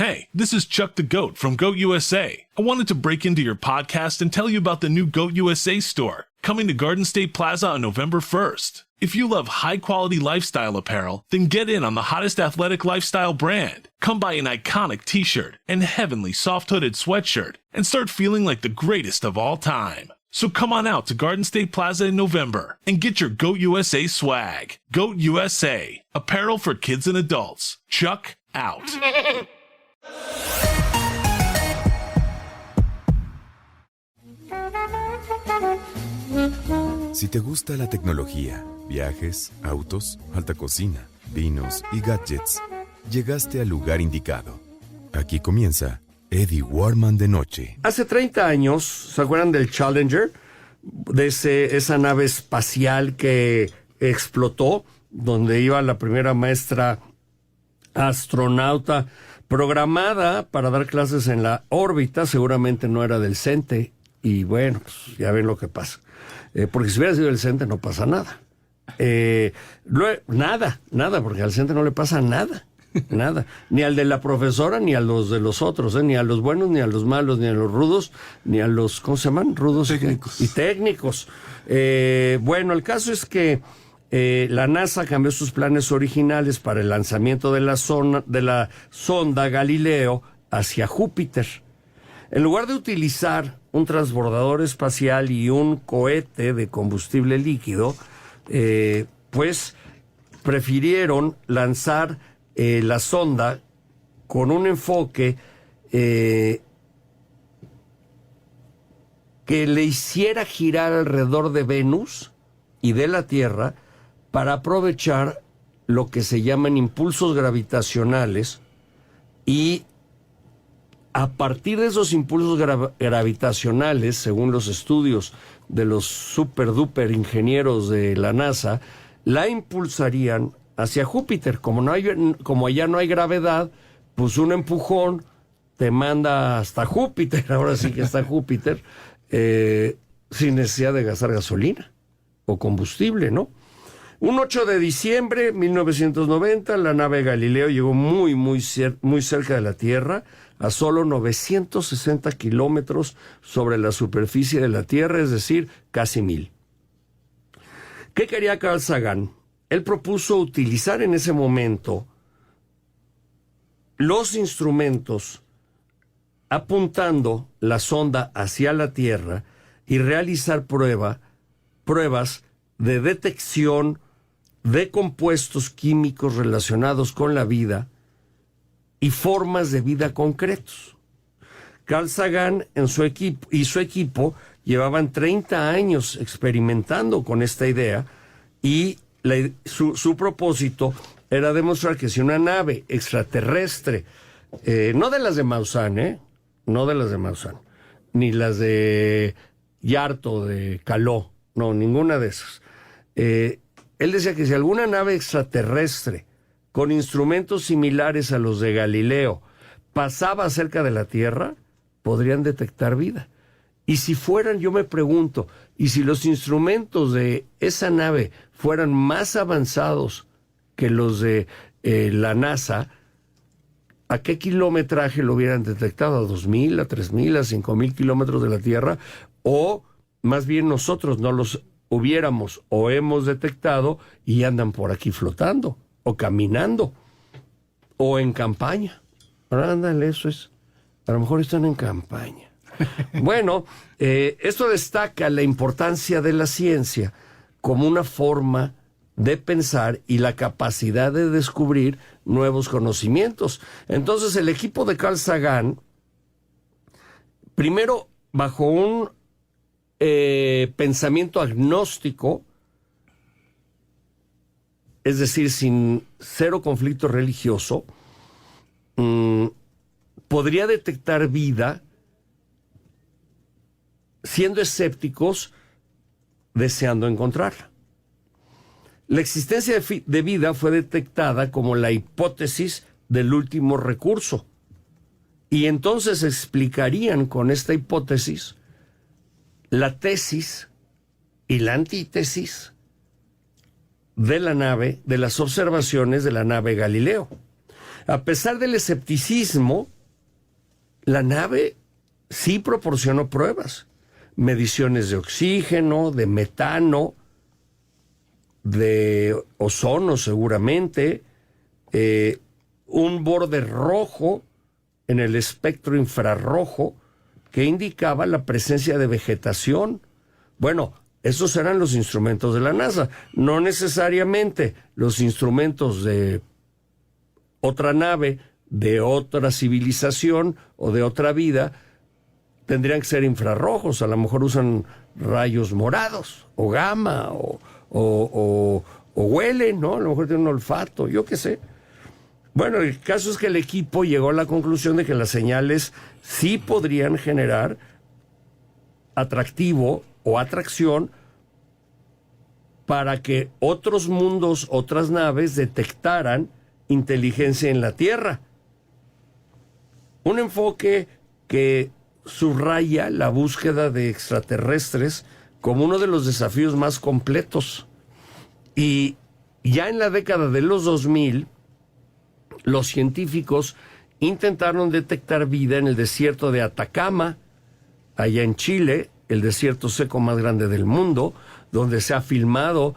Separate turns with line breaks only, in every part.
Hey, this is Chuck the Goat from Goat USA. I wanted to break into your podcast and tell you about the new Goat USA store, coming to Garden State Plaza on November 1st. If you love high-quality lifestyle apparel, then get in on the hottest athletic lifestyle brand. Come buy an iconic t-shirt and heavenly soft-hooded sweatshirt and start feeling like the greatest of all time. So come on out to Garden State Plaza in November and get your Goat USA swag. Goat USA, apparel for kids and adults. Chuck out.
Si te gusta la tecnología, viajes, autos, alta cocina, vinos y gadgets, llegaste al lugar indicado. Aquí comienza Eddie Warman de noche.
Hace 30 años, ¿se acuerdan del Challenger? De esa nave espacial que explotó, donde iba la primera maestra astronauta programada para dar clases en la órbita. Seguramente no era del CENTE, y bueno, pues ya ven lo que pasa. Porque si hubiera sido del CENTE no pasa nada. Nada, porque al CENTE no le pasa nada. Nada, ni al de la profesora, ni a los de los otros, ni a los buenos, ni a los malos, ni a los rudos, ni a los, ¿cómo se llaman? Rudos
técnicos.
Y técnicos. Bueno, el caso es que la NASA cambió sus planes originales para el lanzamiento de la sonda Galileo hacia Júpiter. En lugar de utilizar un transbordador espacial y un cohete de combustible líquido, pues prefirieron lanzar la sonda con un enfoque que le hiciera girar alrededor de Venus y de la Tierra para aprovechar lo que se llaman impulsos gravitacionales, y a partir de esos impulsos gravitacionales, según los estudios de los super duper ingenieros de la NASA, la impulsarían hacia Júpiter. Como allá no hay gravedad, pues un empujón te manda hasta Júpiter. Ahora sí que está Júpiter, sin necesidad de gastar gasolina o combustible, ¿no? Un 8 de diciembre de 1990, la nave Galileo llegó muy cerca de la Tierra, a solo 960 kilómetros sobre la superficie de la Tierra, es decir, casi 1000. ¿Qué quería Carl Sagan? Él propuso utilizar en ese momento los instrumentos apuntando la sonda hacia la Tierra y realizar pruebas de detección de compuestos químicos relacionados con la vida y formas de vida concretos. Carl Sagan su equipo llevaban 30 años experimentando con esta idea, y su propósito era demostrar que si una nave extraterrestre, no de las de Maussan, no de las de Maussan, ni las de Yarto, de Caló, no, ninguna de esas. Él decía que si alguna nave extraterrestre con instrumentos similares a los de Galileo pasaba cerca de la Tierra, podrían detectar vida. Y si fueran, yo me pregunto, y si los instrumentos de esa nave fueran más avanzados que los de la NASA, ¿a qué kilometraje lo hubieran detectado? ¿A 2,000, a 3,000, a 5,000 kilómetros de la Tierra? O más bien nosotros no los hubiéramos o hemos detectado y andan por aquí flotando, o caminando, o en campaña. Ándale, eso es. A lo mejor están en campaña. Bueno, esto destaca la importancia de la ciencia como una forma de pensar y la capacidad de descubrir nuevos conocimientos. Entonces, el equipo de Carl Sagan, primero, bajo un pensamiento agnóstico, es decir, sin cero conflicto religioso, podría detectar vida, siendo escépticos, deseando encontrarla. La existencia de vida fue detectada como la hipótesis del último recurso, y entonces explicarían con esta hipótesis la tesis y la antítesis de la nave, de las observaciones de la nave Galileo. A pesar del escepticismo la nave sí proporcionó pruebas, mediciones de oxígeno, de metano, de ozono seguramente, un borde rojo en el espectro infrarrojo que indicaba la presencia de vegetación. Bueno, esos eran los instrumentos de la NASA, no necesariamente los instrumentos de otra nave, de otra civilización o de otra vida tendrían que ser infrarrojos, a lo mejor usan rayos morados o gamma o huelen, ¿no? A lo mejor tienen un olfato, yo qué sé. Bueno, el caso es que el equipo llegó a la conclusión de que las señales sí podrían generar atractivo o atracción para que otros mundos, otras naves detectaran inteligencia en la Tierra. Un enfoque que subraya la búsqueda de extraterrestres como uno de los desafíos más completos. Y ya en la década de los 2000, los científicos intentaron detectar vida en el desierto de Atacama, allá en Chile, el desierto seco más grande del mundo, donde se han filmado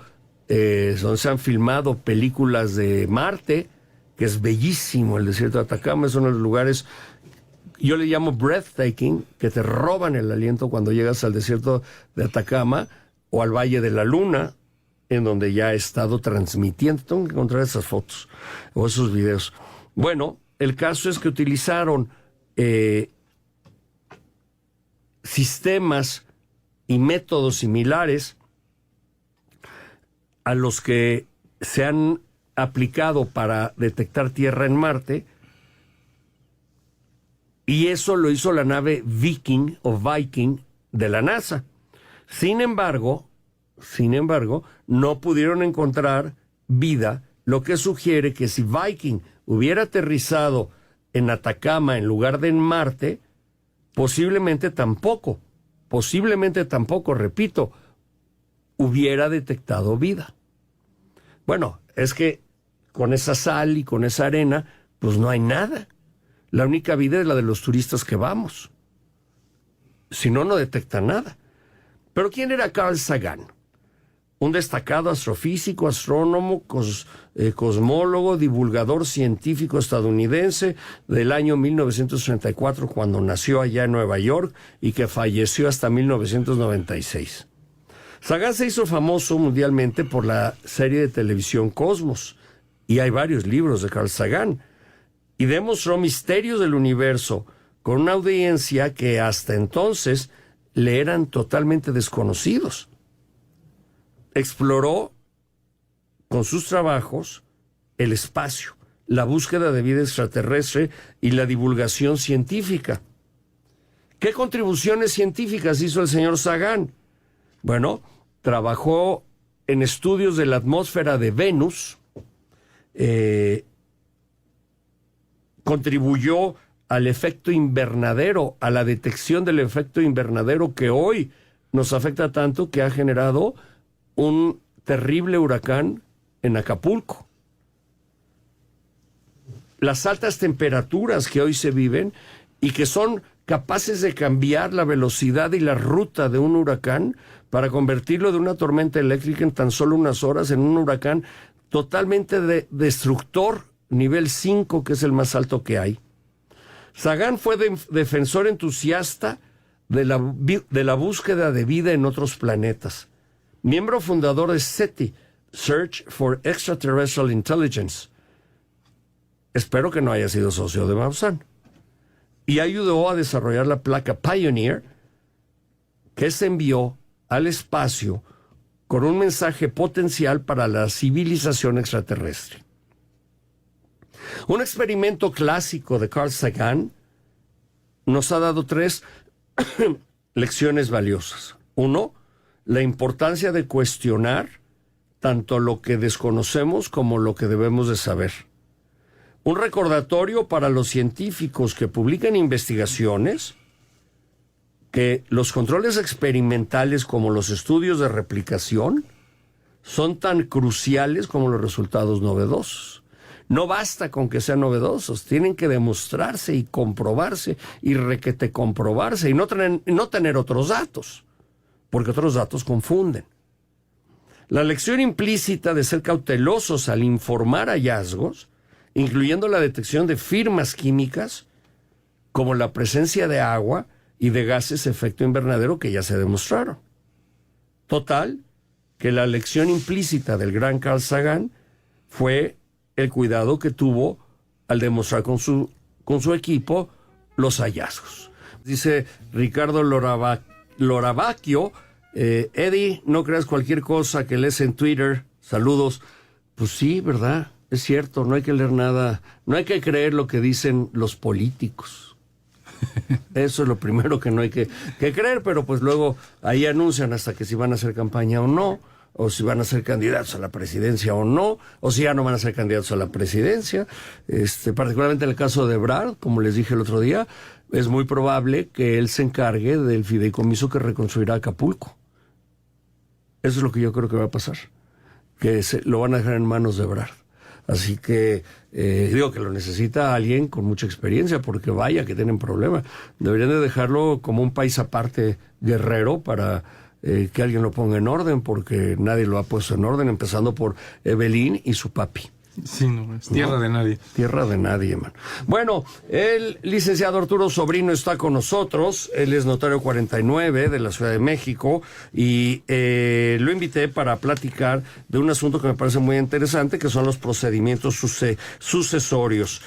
películas de Marte, que es bellísimo el desierto de Atacama, es uno de los lugares, yo le llamo breathtaking, que te roban el aliento cuando llegas al desierto de Atacama o al Valle de la Luna, en donde ya he estado transmitiendo. Tengo que encontrar esas fotos o esos videos. Bueno, el caso es que utilizaron sistemas y métodos similares a los que se han aplicado para detectar tierra en Marte, y eso lo hizo la nave Viking de la NASA. Sin embargo, no pudieron encontrar vida, lo que sugiere que si Viking hubiera aterrizado en Atacama en lugar de en Marte, posiblemente tampoco, repito, hubiera detectado vida. Bueno, es que con esa sal y con esa arena, pues no hay nada. La única vida es la de los turistas que vamos. Si no, no detecta nada. Pero ¿quién era Carl Sagan? Un destacado astrofísico, astrónomo, cosmólogo, divulgador científico estadounidense del año 1934, cuando nació allá en Nueva York y que falleció hasta 1996. Sagan se hizo famoso mundialmente por la serie de televisión Cosmos, y hay varios libros de Carl Sagan, y demostró misterios del universo con una audiencia que hasta entonces le eran totalmente desconocidos. Exploró con sus trabajos el espacio, la búsqueda de vida extraterrestre y la divulgación científica. ¿Qué contribuciones científicas hizo el señor Sagan? Bueno, trabajó en estudios de la atmósfera de Venus, contribuyó al efecto invernadero, a la detección del efecto invernadero que hoy nos afecta tanto, que ha generado un terrible huracán en Acapulco. Las altas temperaturas que hoy se viven y que son capaces de cambiar la velocidad y la ruta de un huracán para convertirlo de una tormenta eléctrica en tan solo unas horas en un huracán totalmente destructor, nivel 5, que es el más alto que hay. Sagan fue defensor entusiasta de la búsqueda de vida en otros planetas. Miembro fundador de SETI, Search for Extraterrestrial Intelligence. Espero que no haya sido socio de Maussan. Y ayudó a desarrollar la placa Pioneer, que se envió al espacio con un mensaje potencial para la civilización extraterrestre. Un experimento clásico de Carl Sagan nos ha dado 3 lecciones valiosas. 1, la importancia de cuestionar tanto lo que desconocemos como lo que debemos de saber. Un recordatorio para los científicos que publican investigaciones que los controles experimentales como los estudios de replicación son tan cruciales como los resultados novedosos. No basta con que sean novedosos, tienen que demostrarse y comprobarse y requete comprobarse y no tener otros datos, porque otros datos confunden. La lección implícita de ser cautelosos al informar hallazgos, incluyendo la detección de firmas químicas, como la presencia de agua y de gases efecto invernadero que ya se demostraron. Total, que la lección implícita del gran Carl Sagan fue el cuidado que tuvo al demostrar con su equipo los hallazgos. Dice Ricardo Loravacchio, Eddie, no creas cualquier cosa que lees en Twitter. Saludos. Pues sí, ¿verdad? Es cierto, no hay que leer nada, no hay que creer lo que dicen los políticos. Eso es lo primero que no hay que creer, pero pues luego ahí anuncian hasta que si van a hacer campaña o no, o si van a ser candidatos a la presidencia o no, o si ya no van a ser candidatos a la presidencia. Particularmente en el caso de Ebrard, como les dije el otro día, es muy probable que él se encargue del fideicomiso que reconstruirá Acapulco. Eso es lo que yo creo que va a pasar, que lo van a dejar en manos de Ebrard. Así que digo que lo necesita alguien con mucha experiencia, porque vaya que tienen problemas. Deberían de dejarlo como un país aparte, Guerrero, para que alguien lo ponga en orden, porque nadie lo ha puesto en orden, empezando por Evelyn y su papi.
Sí, no, es tierra de nadie.
Tierra de nadie, man. Bueno, el licenciado Arturo Sobrino está con nosotros. Él es notario 49 de la Ciudad de México y lo invité para platicar de un asunto que me parece muy interesante, que son los procedimientos sucesorios.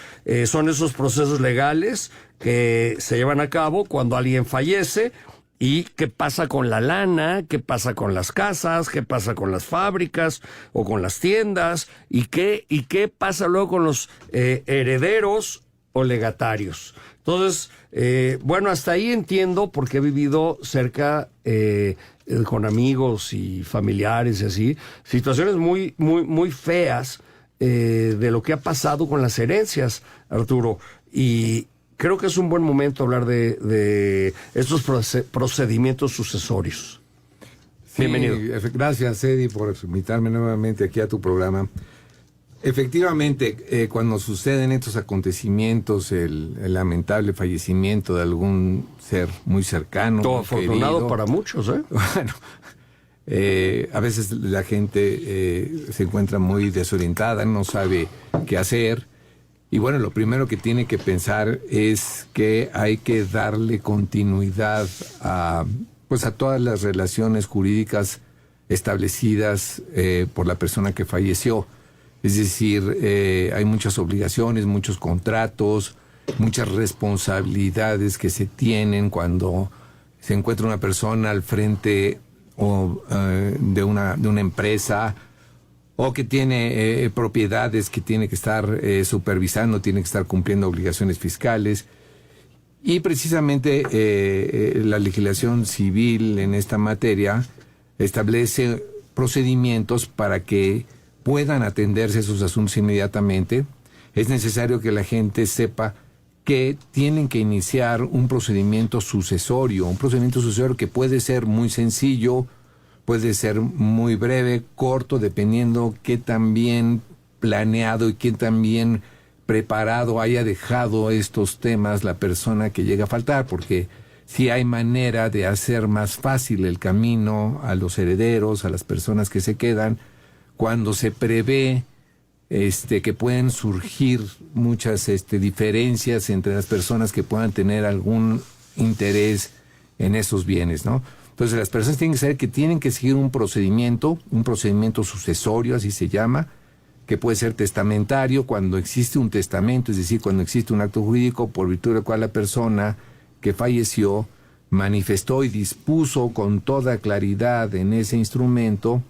Son esos procesos legales que se llevan a cabo cuando alguien fallece. ¿Y qué pasa con la lana? ¿Qué pasa con las casas? ¿Qué pasa con las fábricas o con las tiendas? ¿Y qué pasa luego con los herederos o legatarios? Entonces, bueno, hasta ahí entiendo, porque he vivido cerca con amigos y familiares y así, situaciones muy, muy, muy feas de lo que ha pasado con las herencias, Arturo. Y creo que es un buen momento hablar de estos procedimientos sucesorios.
Sí,
bienvenido.
Gracias, Eddie, por invitarme nuevamente aquí a tu programa. Efectivamente, cuando suceden estos acontecimientos, el lamentable fallecimiento de algún ser muy cercano,
Todo afortunado
querido,
para muchos, ¿eh?
Bueno, a veces la gente se encuentra muy desorientada, no sabe qué hacer. Y bueno, lo primero que tiene que pensar es que hay que darle continuidad a todas las relaciones jurídicas establecidas por la persona que falleció. Es decir, hay muchas obligaciones, muchos contratos, muchas responsabilidades que se tienen cuando se encuentra una persona al frente de una empresa, o que tiene propiedades que tiene que estar supervisando, tiene que estar cumpliendo obligaciones fiscales. Y precisamente la legislación civil en esta materia establece procedimientos para que puedan atenderse esos asuntos inmediatamente. Es necesario que la gente sepa que tienen que iniciar un procedimiento sucesorio que puede ser muy sencillo, puede ser muy breve, corto, dependiendo qué tan bien planeado y qué tan bien preparado haya dejado estos temas la persona que llega a faltar, porque sí hay manera de hacer más fácil el camino a los herederos, a las personas que se quedan, cuando se prevé que pueden surgir muchas diferencias entre las personas que puedan tener algún interés en esos bienes, ¿no? Entonces las personas tienen que saber que tienen que seguir un procedimiento sucesorio, así se llama, que puede ser testamentario cuando existe un testamento, es decir, cuando existe un acto jurídico por virtud del cual la persona que falleció manifestó y dispuso con toda claridad en ese instrumento,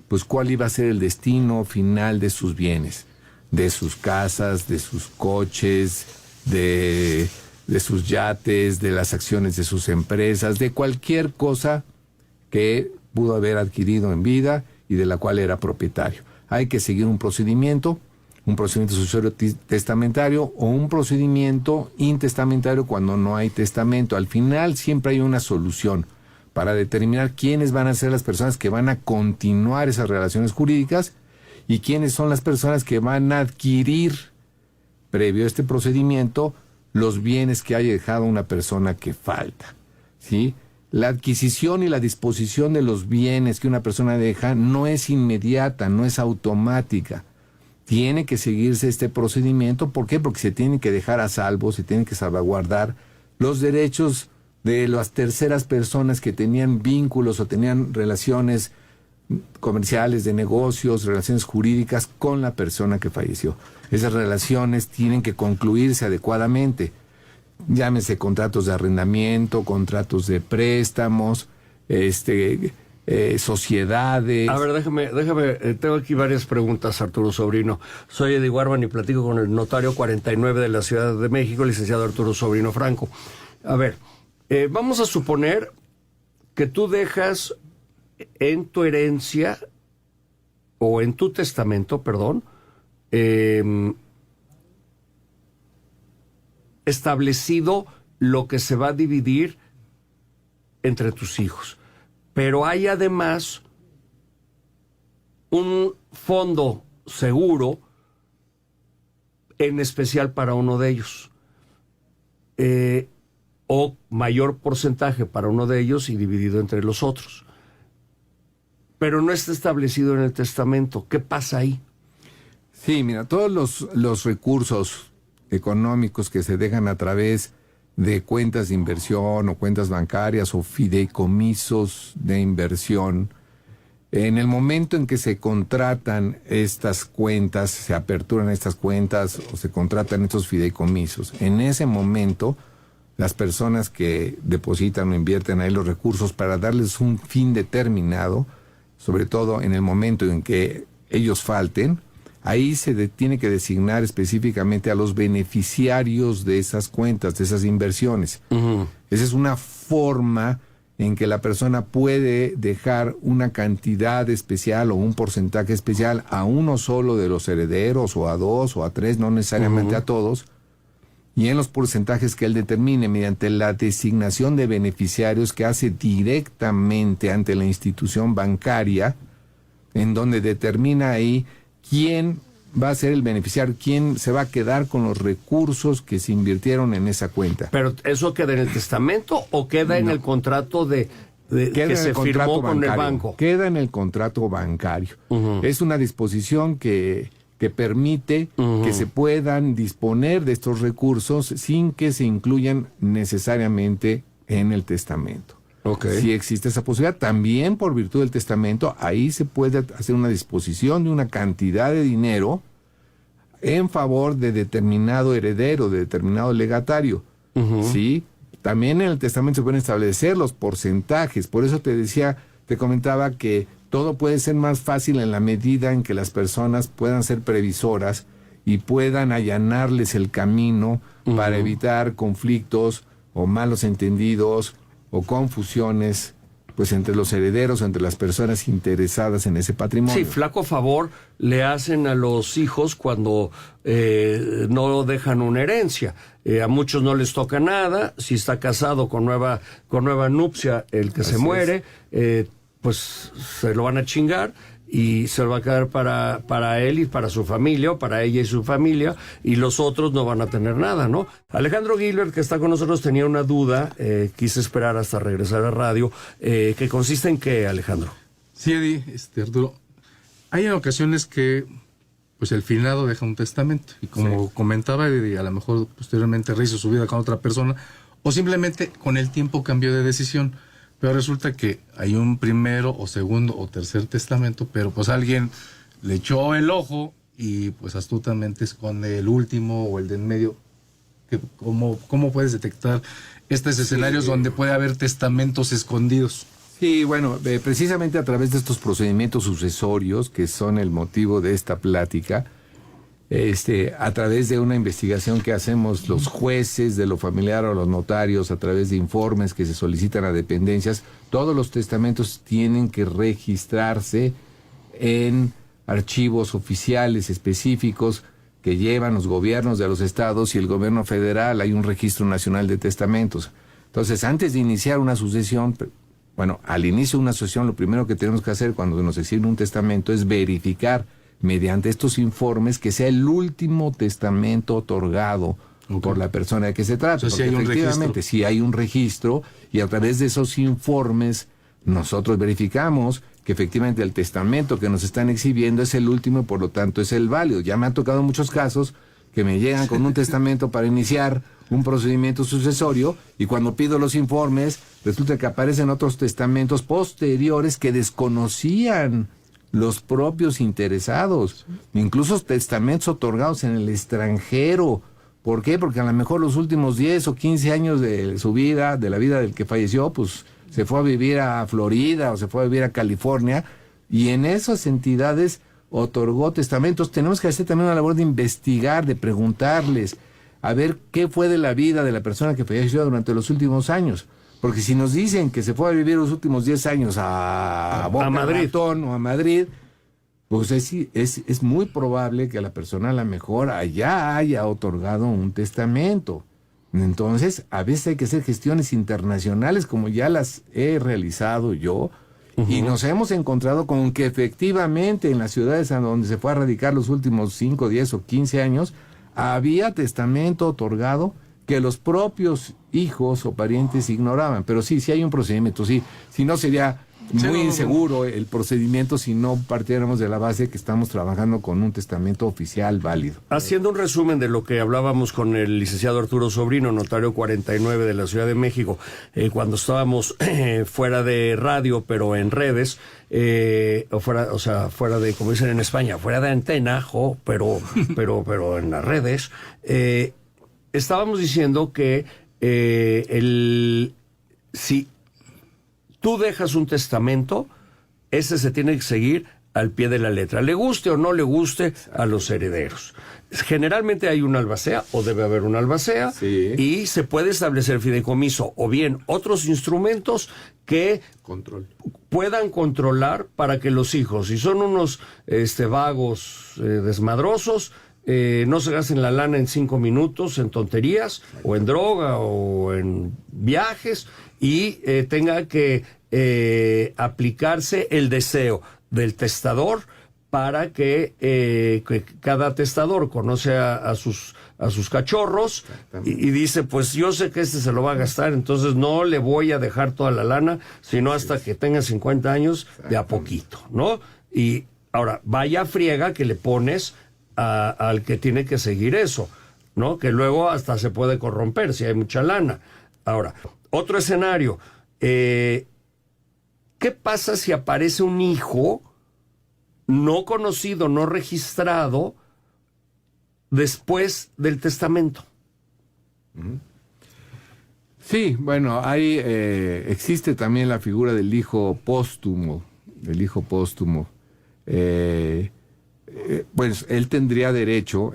pues cuál iba a ser el destino final de sus bienes, de sus casas, de sus coches, de sus yates, de las acciones de sus empresas, de cualquier cosa que pudo haber adquirido en vida y de la cual era propietario. Hay que seguir un procedimiento sucesorio testamentario o un procedimiento intestamentario cuando no hay testamento. Al final siempre hay una solución para determinar quiénes van a ser las personas que van a continuar esas relaciones jurídicas y quiénes son las personas que van a adquirir, previo a este procedimiento, los bienes que haya dejado una persona que falta, ¿sí? La adquisición y la disposición de los bienes que una persona deja no es inmediata, no es automática. Tiene que seguirse este procedimiento. ¿Por qué? Porque se tiene que dejar a salvo, se tienen que salvaguardar los derechos de las terceras personas que tenían vínculos o tenían relaciones comerciales, de negocios, relaciones jurídicas con la persona que falleció. Esas relaciones tienen que concluirse adecuadamente. Llámese contratos de arrendamiento, contratos de préstamos, sociedades.
A ver, déjame, tengo aquí varias preguntas, Arturo Sobrino. Soy Eddie Warman y platico con el notario 49 de la Ciudad de México, el licenciado Arturo Sobrino Franco. A ver, vamos a suponer que tú dejas en tu herencia, o en tu testamento, perdón, establecido lo que se va a dividir entre tus hijos. Pero hay además un fondo seguro, en especial para uno de ellos. O mayor porcentaje para uno de ellos y dividido entre los otros. Pero no está establecido en el testamento. ¿Qué pasa ahí?
Sí, mira, todos los recursos económicos que se dejan a través de cuentas de inversión o cuentas bancarias o fideicomisos de inversión, en el momento en que se contratan estas cuentas, se aperturan estas cuentas o se contratan estos fideicomisos, en ese momento las personas que depositan o invierten ahí los recursos para darles un fin determinado, sobre todo en el momento en que ellos falten, ahí se tiene que designar específicamente a los beneficiarios de esas cuentas, de esas inversiones. Uh-huh. Esa es una forma en que la persona puede dejar una cantidad especial o un porcentaje especial a uno solo de los herederos, o a dos, o a tres, no necesariamente a todos, y en los porcentajes que él determine mediante la designación de beneficiarios que hace directamente ante la institución bancaria, en donde determina ahí quién va a ser el beneficiario, quién se va a quedar con los recursos que se invirtieron en esa cuenta.
¿Pero eso queda en el testamento o queda en el contrato que se firmó con el banco?
Queda en el contrato bancario. Uh-huh. Es una disposición que permite que se puedan disponer de estos recursos sin que se incluyan necesariamente en el testamento.
Okay.
Si existe esa posibilidad, también por virtud del testamento, ahí se puede hacer una disposición de una cantidad de dinero en favor de determinado heredero, de determinado legatario. Uh-huh. ¿Sí? También en el testamento se pueden establecer los porcentajes. Por eso te comentaba que todo puede ser más fácil en la medida en que las personas puedan ser previsoras y puedan allanarles el camino para evitar conflictos o malos entendidos o confusiones, pues entre los herederos, entre las personas interesadas en ese patrimonio.
Sí, flaco favor le hacen a los hijos cuando no dejan una herencia. A muchos no les toca nada. Si está casado con nueva nupcia el que se muere, pues se lo van a chingar y se lo va a quedar para él y para su familia, o para ella y su familia, y los otros no van a tener nada, ¿no? Alejandro Gilbert, que está con nosotros, tenía una duda, quise esperar hasta regresar a radio, que consiste en qué, Alejandro.
Sí, Eddie, Arturo, hay en ocasiones que pues el finado deja un testamento, y como comentaba Eddie, a lo mejor posteriormente rehizo su vida con otra persona, o simplemente con el tiempo cambió de decisión. Pero resulta que hay un primero o segundo o tercer testamento, pero pues alguien le echó el ojo y pues astutamente esconde el último o el de en medio. ¿Cómo puedes detectar estos escenarios donde puede haber testamentos escondidos?
Sí, bueno, precisamente a través de estos procedimientos sucesorios, que son el motivo de esta plática, a través de una investigación que hacemos los jueces de lo familiar o los notarios, a través de informes que se solicitan a dependencias, todos los testamentos tienen que registrarse en archivos oficiales específicos que llevan los gobiernos de los estados y el gobierno federal. Hay un registro nacional de testamentos. Entonces, antes de iniciar una sucesión, al inicio de una sucesión, lo primero que tenemos que hacer cuando nos asigna un testamento es verificar mediante estos informes, que sea el último testamento otorgado por la persona de que se trata.
O sea, sí
porque
hay un
efectivamente,
registro.
sí hay un registro, y a través de esos informes nosotros verificamos que efectivamente el testamento que nos están exhibiendo es el último y por lo tanto es el válido. Ya me han tocado muchos casos que me llegan con un testamento para iniciar un procedimiento sucesorio, y cuando pido los informes resulta que aparecen otros testamentos posteriores que desconocían los propios interesados, incluso testamentos otorgados en el extranjero. ¿Por qué? Porque a lo mejor los últimos 10 o 15 años de su vida, de la vida del que falleció, pues se fue a vivir a Florida o se fue a vivir a California, y en esas entidades otorgó testamentos. Tenemos que hacer también una labor de investigar, de preguntarles, a ver qué fue de la vida de la persona que falleció durante los últimos años. Porque si nos dicen que se fue a vivir los últimos 10 años a Boca
Madrid.
Ratón o a Madrid, pues es muy probable que la persona a lo mejor allá haya otorgado un testamento. Entonces, a veces hay que hacer gestiones internacionales, como ya las he realizado yo, y nos hemos encontrado con que efectivamente en las ciudades a donde se fue a radicar los últimos 5, 10 o 15 años, había testamento otorgado que los propios hijos o parientes ignoraban. Pero sí hay un procedimiento, sí. Si no, sería muy inseguro el procedimiento si no partiéramos de la base que estamos trabajando con un testamento oficial válido.
Haciendo un resumen de lo que hablábamos con el licenciado Arturo Sobrino, notario 49 de la Ciudad de México, cuando estábamos fuera de radio, pero en redes, fuera de, como dicen en España, fuera de antena, pero en las redes, estábamos diciendo que si tú dejas un testamento, ese se tiene que seguir al pie de la letra, le guste o no le guste a los herederos. Generalmente hay una albacea, o debe haber una albacea,
Sí.
y se puede establecer fideicomiso, o bien otros instrumentos que puedan controlar para que los hijos, si son unos vagos desmadrosos, no se gasten la lana en 5 minutos en tonterías, o en droga, o en viajes, y tenga que aplicarse el deseo del testador para que cada testador conoce a sus cachorros y dice, pues yo sé que este se lo va a gastar, entonces no le voy a dejar toda la lana, sino hasta que tenga 50 años de a poquito, ¿no? Y ahora, vaya friega que le pones al que tiene que seguir eso, ¿no? Que luego hasta se puede corromper si hay mucha lana. Ahora, otro escenario, ¿qué pasa si aparece un hijo no conocido, no registrado, después del testamento?
Sí, bueno, existe también la figura del hijo póstumo, pues él tendría derecho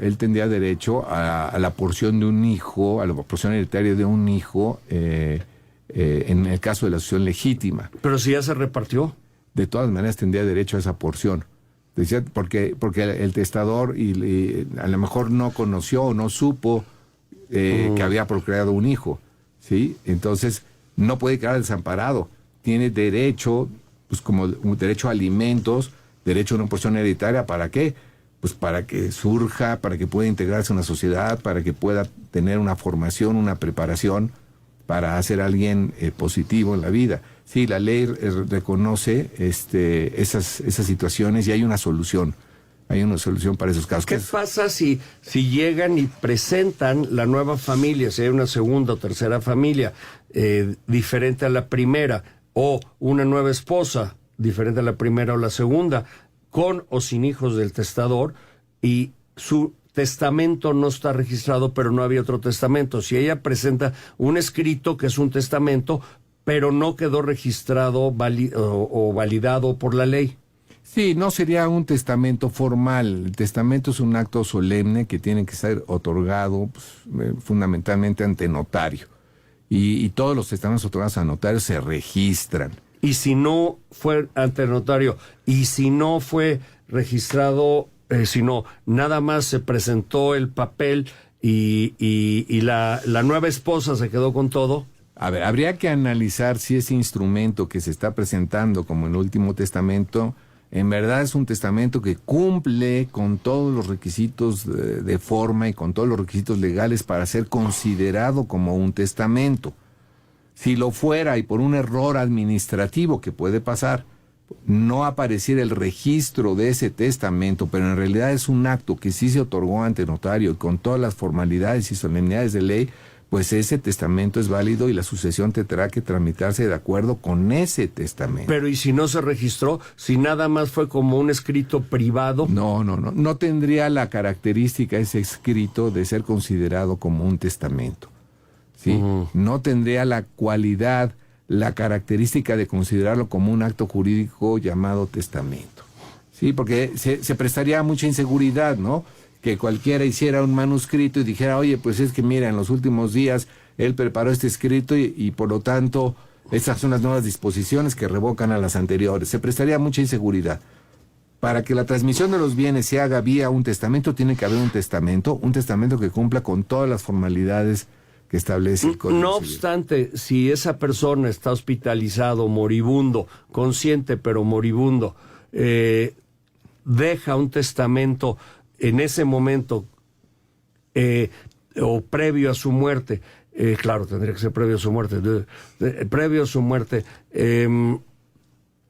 a la porción de un hijo, a la porción hereditaria de un hijo, en el caso de la sucesión legítima.
Pero si ya se repartió.
De todas maneras tendría derecho a esa porción. Decía, porque el testador y a lo mejor no conoció o no supo que había procreado un hijo, ¿sí? Entonces no puede quedar desamparado. Tiene derecho, pues como un derecho a alimentos, derecho a una porción hereditaria. ¿Para qué? Pues para que surja, para que pueda integrarse en una sociedad, para que pueda tener una formación, una preparación para ser alguien positivo en la vida. Sí, la ley reconoce esas situaciones y hay una solución. Hay una solución para esos casos.
¿Qué pasa si llegan y presentan la nueva familia, si hay una segunda o tercera familia diferente a la primera, o una nueva esposa diferente a la primera o la segunda, con o sin hijos del testador, y su testamento no está registrado, pero no había otro testamento? Si ella presenta un escrito que es un testamento, pero no quedó registrado o validado por la ley.
Sí, no sería un testamento formal. El testamento es un acto solemne que tiene que ser otorgado fundamentalmente ante notario. Y todos los testamentos otorgados a notario se registran.
Y si no fue ante notario, y si no fue registrado, si no, nada más se presentó el papel y la nueva esposa se quedó con todo.
A ver, habría que analizar si ese instrumento que se está presentando como el último testamento en verdad es un testamento que cumple con todos los requisitos de forma y con todos los requisitos legales para ser considerado como un testamento. Si lo fuera y por un error administrativo que puede pasar, no apareciera el registro de ese testamento, pero en realidad es un acto que sí se otorgó ante notario y con todas las formalidades y solemnidades de ley, pues ese testamento es válido y la sucesión tendrá que tramitarse de acuerdo con ese testamento.
Pero ¿y si no se registró? Si nada más fue como un escrito privado.
No tendría la característica ese escrito de ser considerado como un testamento. ¿Sí? No tendría la cualidad, la característica de considerarlo como un acto jurídico llamado testamento. Sí, porque se prestaría a mucha inseguridad, ¿no? Que cualquiera hiciera un manuscrito y dijera, oye, pues es que mira, en los últimos días él preparó este escrito y por lo tanto estas son las nuevas disposiciones que revocan a las anteriores. Se prestaría a mucha inseguridad. Para que la transmisión de los bienes se haga vía un testamento, tiene que haber un testamento que cumpla con todas las formalidades que establece el Código
No
Civil.
obstante, si esa persona está hospitalizado, moribundo, consciente pero moribundo, deja un testamento en ese momento o previo a su muerte, claro, tendría que ser previo a su muerte, previo a su muerte,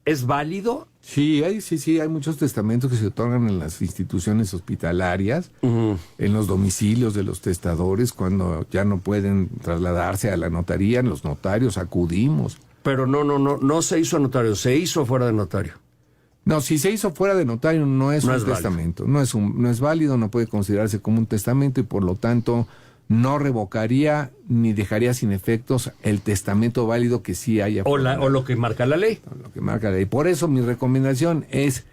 ¿es válido?
Sí, hay muchos testamentos que se otorgan en las instituciones hospitalarias, en los domicilios de los testadores, cuando ya no pueden trasladarse a la notaría, los notarios acudimos.
Pero no se hizo a notario, se hizo fuera de notario.
No, si se hizo fuera de notario no es un
válido.
testamento, no es válido, no puede considerarse como un testamento y por lo tanto no revocaría ni dejaría sin efectos el testamento válido que sí haya.
O lo que marca la ley.
Lo que marca la ley. Por eso mi recomendación es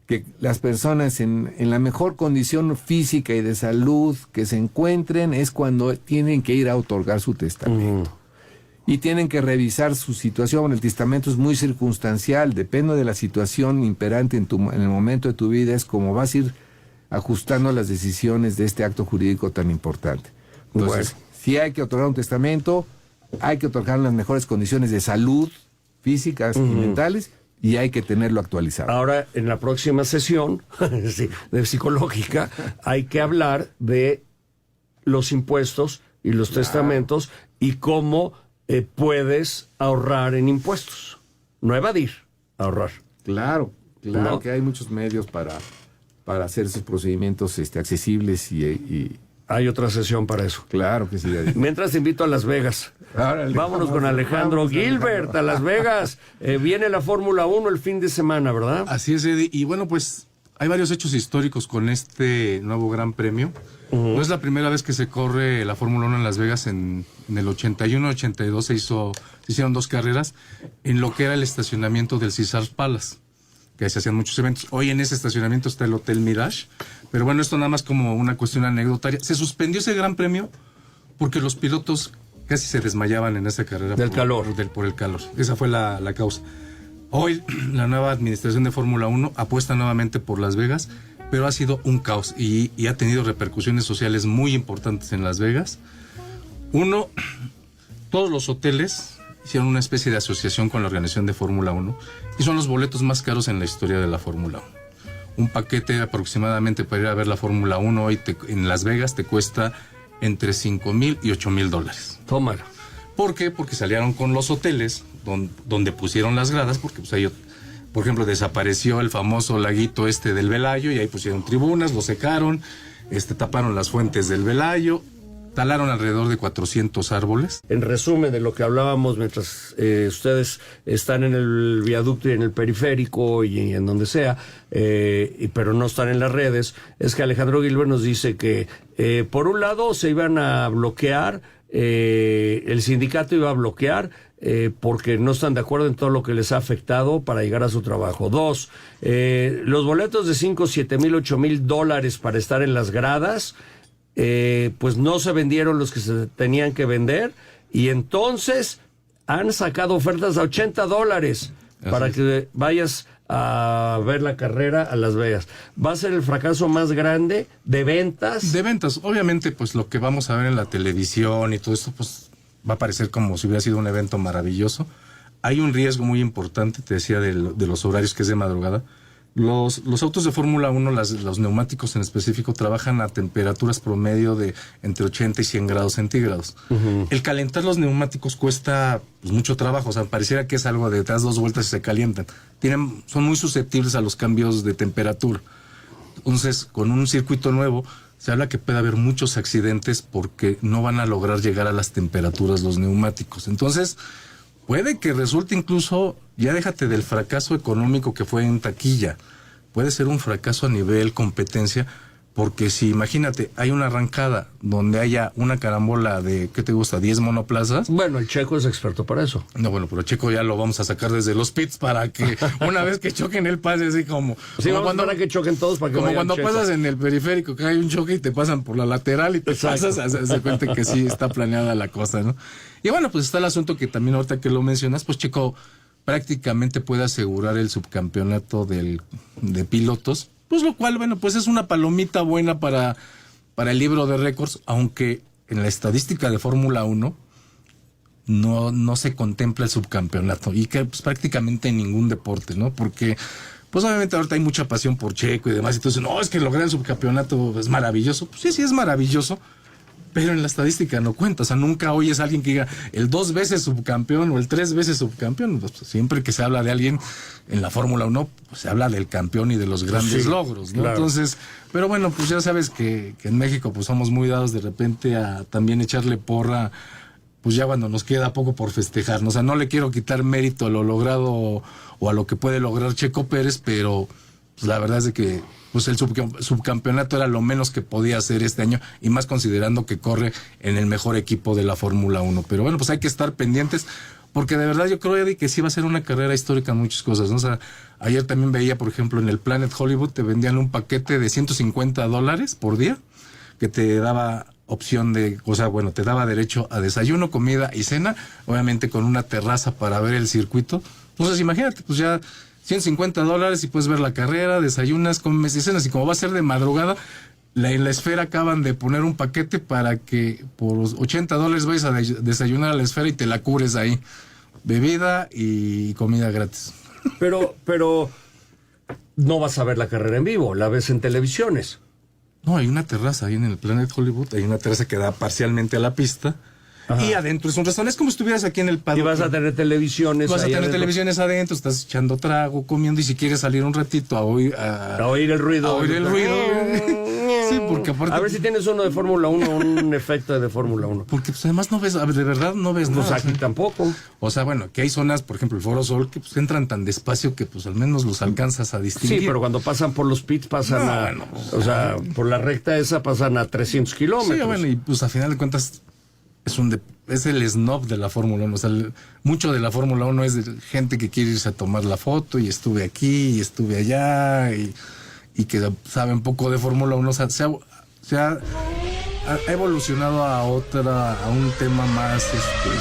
que las personas en la mejor condición física y de salud que se encuentren es cuando tienen que ir a otorgar su testamento. Y tienen que revisar su situación. El testamento es muy circunstancial, depende de la situación imperante en el momento de tu vida, es como vas a ir ajustando las decisiones de este acto jurídico tan importante. Entonces, si hay que otorgar un testamento, hay que otorgar en las mejores condiciones de salud, físicas y mentales, y hay que tenerlo actualizado.
Ahora, en la próxima sesión de psicológica, hay que hablar de los impuestos y los testamentos y cómo puedes ahorrar en impuestos. No evadir, ahorrar.
Claro,
¿No?
que hay muchos medios para hacer esos procedimientos accesibles y
Hay otra sesión para eso.
claro que sí.
Mientras te invito a Las Vegas.
Órale,
Vámonos con Alejandro
vamos,
Gilbert a Las Vegas. Viene la Fórmula 1 el fin de semana, ¿verdad?
Así es, Eddie. Y bueno, pues hay varios hechos históricos con este nuevo Gran Premio. No es la primera vez que se corre la Fórmula 1 en Las Vegas. En el 81-82 se hicieron 2 carreras en lo que era el estacionamiento del Caesars Palace, que se hacían muchos eventos. Hoy en ese estacionamiento está el Hotel Mirage. Pero bueno, esto nada más como una cuestión anecdotaria. Se suspendió ese Gran Premio porque los pilotos casi se desmayaban en esa carrera.
Del calor.
Por el calor. Esa fue la causa. Hoy la nueva administración de Fórmula 1 apuesta nuevamente por Las Vegas, pero ha sido un caos y ha tenido repercusiones sociales muy importantes en Las Vegas. Uno, todos los hoteles hicieron una especie de asociación con la organización de Fórmula 1 y son los boletos más caros en la historia de la Fórmula 1. Un paquete aproximadamente para ir a ver la Fórmula 1 hoy en Las Vegas te cuesta entre $5,000 y $8,000.
Tómalo.
¿Por qué? Porque salieron con los hoteles donde pusieron las gradas, porque pues ahí, por ejemplo, desapareció el famoso laguito del Velayo y ahí pusieron tribunas, lo secaron, taparon las fuentes del Velayo, talaron alrededor de 400 árboles.
En resumen de lo que hablábamos mientras ustedes están en el viaducto y en el periférico y en donde sea, pero no están en las redes, es que Alejandro Gilbert nos dice que por un lado se iban a bloquear, el sindicato iba a bloquear porque no están de acuerdo en todo lo que les ha afectado para llegar a su trabajo. 2, los boletos de $5,000, $7,000, $8,000 para estar en las gradas, pues no se vendieron los que se tenían que vender y entonces han sacado ofertas a $80 para que vayas a ver la carrera a Las Vegas. Va a ser el fracaso más grande de ventas.
De ventas, obviamente, pues lo que vamos a ver en la televisión y todo esto, pues va a parecer como si hubiera sido un evento maravilloso. Hay un riesgo muy importante, te decía, de los horarios que es de madrugada, Los autos de Fórmula 1, los neumáticos en específico, trabajan a temperaturas promedio de entre 80 y 100 grados centígrados. El calentar los neumáticos cuesta pues, mucho trabajo. O sea, pareciera que es algo de das 2 vueltas y se calientan. Son muy susceptibles a los cambios de temperatura. Entonces, con un circuito nuevo, se habla que puede haber muchos accidentes porque no van a lograr llegar a las temperaturas los neumáticos. Entonces, puede que resulte incluso, ya déjate del fracaso económico que fue en taquilla, puede ser un fracaso a nivel competencia, porque si imagínate, hay una arrancada donde haya una carambola de, ¿qué te gusta? 10 monoplazas.
Bueno, el Checo es experto para eso.
No, bueno, pero Checo ya lo vamos a sacar desde los pits para que una vez que choquen él pase así como...
Sí, como para que choquen todos para que
como
vayan
cuando
Checo.
pasas en el periférico, que hay un choque y te pasan por la lateral y te
Exacto.
pasas, se cuenta que sí está planeada la cosa, ¿no? Y bueno, pues está el asunto que también ahorita que lo mencionas, pues Checo prácticamente puede asegurar el subcampeonato de pilotos, pues lo cual, bueno, pues es una palomita buena para el libro de récords, aunque en la estadística de Fórmula 1 no se contempla el subcampeonato, y que pues prácticamente en ningún deporte, ¿no? Porque pues obviamente ahorita hay mucha pasión por Checo y demás, y entonces, no, es que lograr el subcampeonato es maravilloso. Pues sí es maravilloso, pero en la estadística no cuenta. O sea, nunca oyes a alguien que diga el 2 veces subcampeón o el 3 veces subcampeón. Pues siempre que se habla de alguien en la Fórmula 1, pues se habla del campeón y de los grandes logros, ¿no?
Claro.
Entonces, pero bueno, pues ya sabes que en México pues somos muy dados de repente a también echarle porra, pues ya cuando nos queda poco por festejar, ¿no? O sea, no le quiero quitar mérito a lo logrado o a lo que puede lograr Checo Pérez, pero pues la verdad es de que pues el subcampeonato era lo menos que podía hacer este año, y más considerando que corre en el mejor equipo de la Fórmula 1. Pero bueno, pues hay que estar pendientes, porque de verdad yo creo, Eddie, que sí va a ser una carrera histórica en muchas cosas, ¿no? O sea, ayer también veía, por ejemplo, en el Planet Hollywood te vendían un paquete de $150 por día, que te daba opción de, o sea, bueno, te daba derecho a desayuno, comida y cena, obviamente con una terraza para ver el circuito. Entonces imagínate, pues ya $150 y puedes ver la carrera, desayunas, comes y cenas, y como va a ser de madrugada, en la Esfera acaban de poner un paquete para que por los $80 vayas a desayunar a la Esfera y te la cubres ahí, bebida y comida gratis.
Pero no vas a ver la carrera en vivo, la ves en televisiones.
No, hay una terraza ahí en el Planet Hollywood, hay una terraza que da parcialmente a la pista. Ajá. Y adentro es un restaurante, es como si estuvieras aquí en el paddock.
Y vas a tener televisiones.
Vas a tener
adentro.
Televisiones adentro, estás echando trago, comiendo, y si quieres salir un ratito a oír
el ruido.
A oír el ruido. Sí, porque aparte...
A ver si tienes uno de Fórmula 1, un efecto de Fórmula 1.
Porque pues además no ves, de verdad no ves
Pues
nada.
aquí tampoco.
O sea, bueno, que hay zonas, por ejemplo, el Foro Sol, que pues entran tan despacio que pues al menos los alcanzas a distinguir.
Sí, pero cuando pasan por los pits pasan o sea, por la recta esa pasan a 300 kilómetros.
Sí, bueno, y pues a final de cuentas es el snob de la Fórmula 1. O sea, mucho de la Fórmula 1 es de gente que quiere irse a tomar la foto, y estuve aquí, y estuve allá, y que sabe un poco de Fórmula 1. O sea, ha evolucionado a un tema más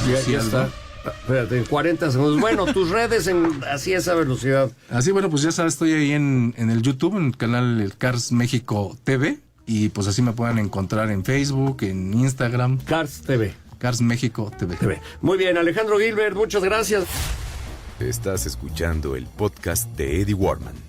Ya
social,
está.
¿no?
Espérate, 40 segundos. Bueno, tus redes así a esa velocidad.
Así, bueno, pues ya sabes, estoy ahí en el YouTube, en el canal el Cars México TV, y pues así me pueden encontrar en Facebook, en Instagram.
Cars TV.
Cars México TV.
Muy bien, Alejandro Gilbert, muchas gracias.
Estás escuchando el podcast de Eddie Warman.